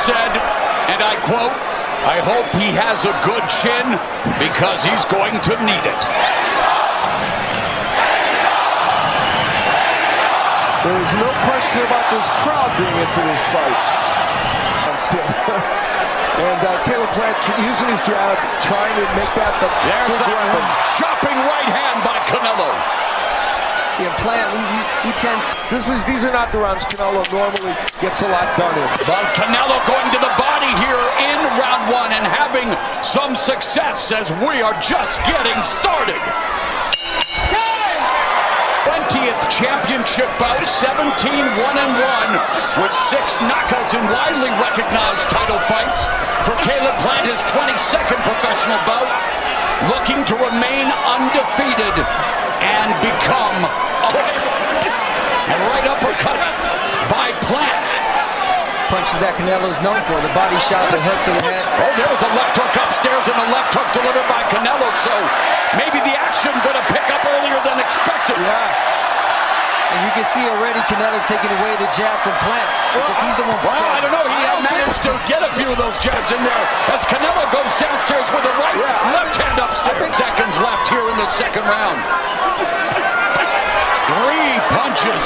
said, and I quote, "I hope he has a good chin because he's going to need it." There is no question about this crowd being into this fight. And Caleb Plant using his jab, trying to make that the There's that chopping right hand by Canelo. Yeah, Plant, he tends. These are not the rounds Canelo normally gets a lot done in. But Canelo going to the body here in round one and having some success as we are just getting started. 20th championship bout, 17-1-1 with 6 knockouts in widely recognized title fights. For Caleb Plant, his 22nd professional bout, looking to remain undefeated and become a right uppercut by Plant. Punches that Canelo's known for, the body shot, the hook to the head. Oh, there was a left hook upstairs and a left hook delivered by Canelo, so maybe the action going to pick up earlier than expected. Yeah. And you can see already Canelo taking away the jab from Plant, because he's the one. Well, I don't know, he had managed to get a few of those jabs in there as Canelo goes downstairs with a right, left hand upstairs. Seconds left here in the second round. 3 punches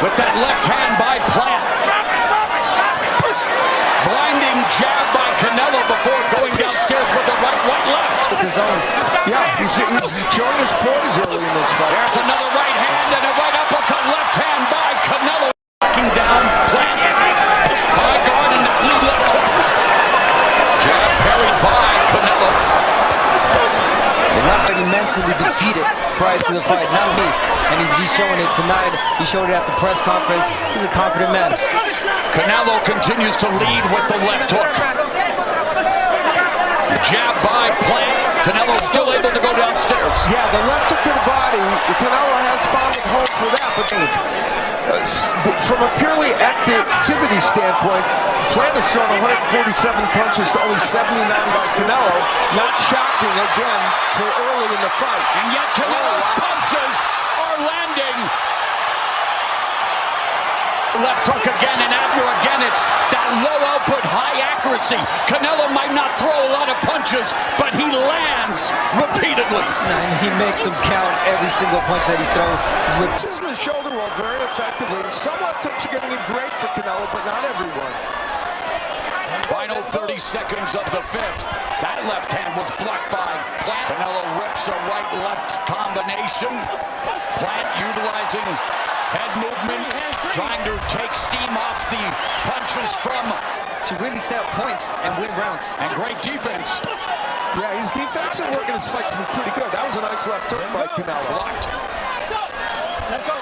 with that left hand by Plant. Blinding jab by Canelo before going downstairs with the right, left. With his own. Yeah, he's showing his poise early in this fight. There's another right hand and a right uppercut, left hand by Canelo. Knocking down Plant. High guard and that lead left hook. Jab parried by Canelo. They're not already mentally defeated prior to the fight, not me. And he's showing it tonight. He showed it at the press conference. He's a confident man. Canelo continues to lead with the left hook. Jab by Plant. Canelo still able to go downstairs. Yeah, the left hook to the body. Canelo has found a home for that. But from a purely activity standpoint, Plant has thrown 147 punches to only 79 by Canelo. Not shocking again for early in the fight. And yet Canelo's punches are landing. Left hook again, and after again, it's that low output, high accuracy. Canelo might not throw a lot of punches, but he lands repeatedly. And he makes them count every single punch that he throws. He's with the shoulder roll very effectively. Some left hooks are getting it great for Canelo, but not everyone. Final 30 seconds of the 5th. That left hand was blocked by Plant. Canelo rips a right-left combination. Plant utilizing head movement, trying to take steam off the punches from. to really set up points and win rounds. And great defense. Yeah, his defensive work in this fight's been pretty good. That was a nice left hook by Canelo. Blocked.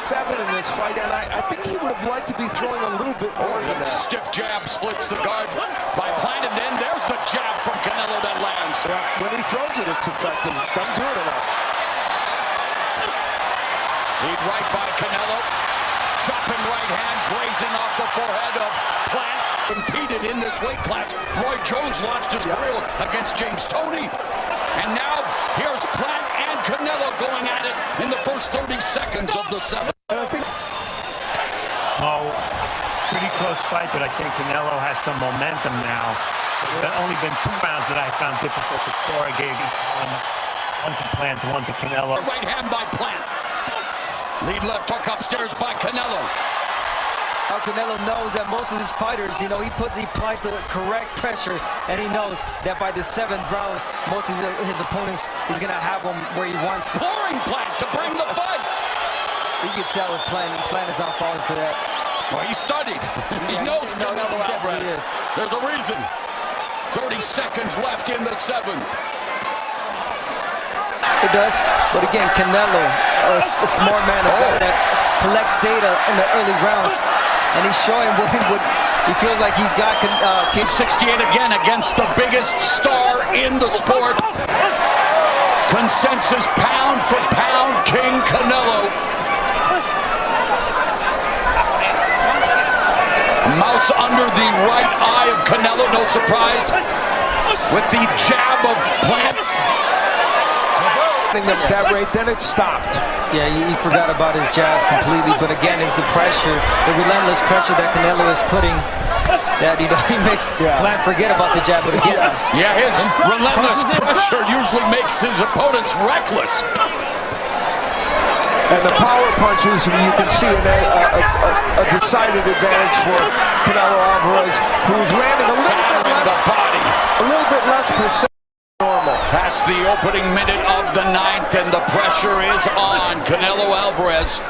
7 in this fight, and I think he would have liked to be throwing a little bit more than that. Stiff jab splits the guard by Plant, and then there's the jab from Canelo that lands. Yeah, when he throws it, it's effective. Doesn't do it enough. Lead right by Canelo. Chopping right hand, grazing off the forehead of Plant. Competed in this weight class. Roy Jones launched his career against James Toney. And now, here's Plant and Canelo going at it in the first 30 seconds of the 7th. Oh, pretty close fight, but I think Canelo has some momentum now. There have only been 2 rounds that I found difficult to score. I gave one to Plant, one to Canelo. Right hand by Plant. Lead left hook upstairs by Canelo. Canelo knows that most of his fighters, he applies the correct pressure, and he knows that by the 7th round, most of his opponents, he's going to have him where he wants to. Pouring Plant to bring the fight. You can tell if Plant is not falling for that. Well, he studied. He knows Canelo Alvarez. There's a reason. 30 seconds left in the 7th. It does, but again, Canelo, a smart man, a guy that collects data in the early rounds, and he's showing what he feels like he's got. 68 again against the biggest star in the sport. Consensus pound for pound king Canelo. Mouse under the right eye of Canelo, no surprise. With the jab of Plant. That rate, then it stopped. Yeah, he forgot about his jab completely, but again, it's the pressure, the relentless pressure that Canelo is putting that he makes Plant forget about the jab, but again. Yeah, his relentless pressure usually makes his opponents reckless. And the power punches, you can see a decided advantage for Canelo Alvarez, who's landing a little bit less percent normal. Past the opening minute of the 9th, and the pressure is on Canelo Alvarez.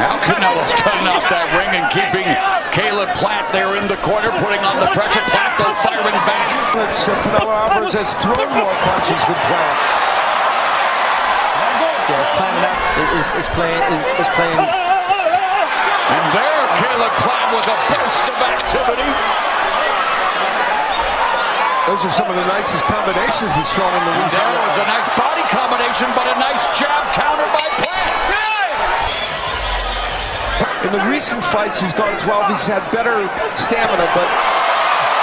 Now Canelo's cutting off that ring and keeping Caleb Plant there in the corner, putting on the pressure. Plant though firing back. Canelo Alvarez has thrown more punches than Plant. Yes, Plant is playing. And there, Caleb Plant with a burst of activity. Those are some of the nicest combinations he's thrown in the recent. That was a nice body combination, but a nice jab counter by Plant. In the recent fights, he's gone 12. He's had better stamina, but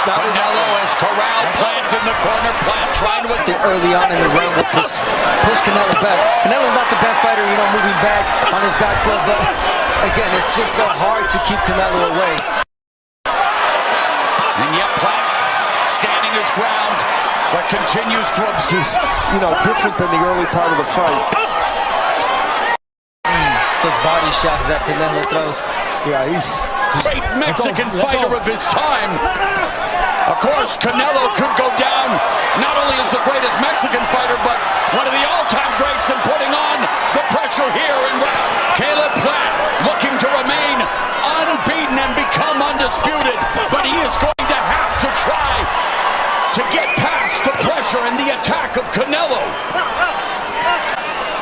Canelo has corralled Plant in the corner. Plant trying to early on in the round, which was push Canelo back. Canelo's not the best fighter, moving back on his back foot, but again, it's just so hard to keep Canelo away. And yet Plant standing his ground, but continues to obsess. Different than the early part of the fight. Those body shots that Canelo throws. Yeah, he's great Mexican fighter of his time. Of course, Canelo could go down not only as the greatest Mexican fighter, but one of the all-time greats in putting on the pressure here. And Caleb Plant looking to remain unbeaten and become undisputed, but he is going to have to try to get past the pressure and the attack of Canelo.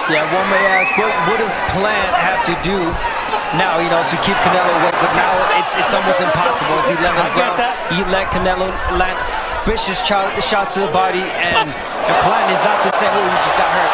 Yeah, one may ask, what does Plant have to do now, to keep Canelo away? But now it's almost impossible. As he let him ground, he let Canelo land vicious shots to the body, and Plant is not the same. He just got hurt.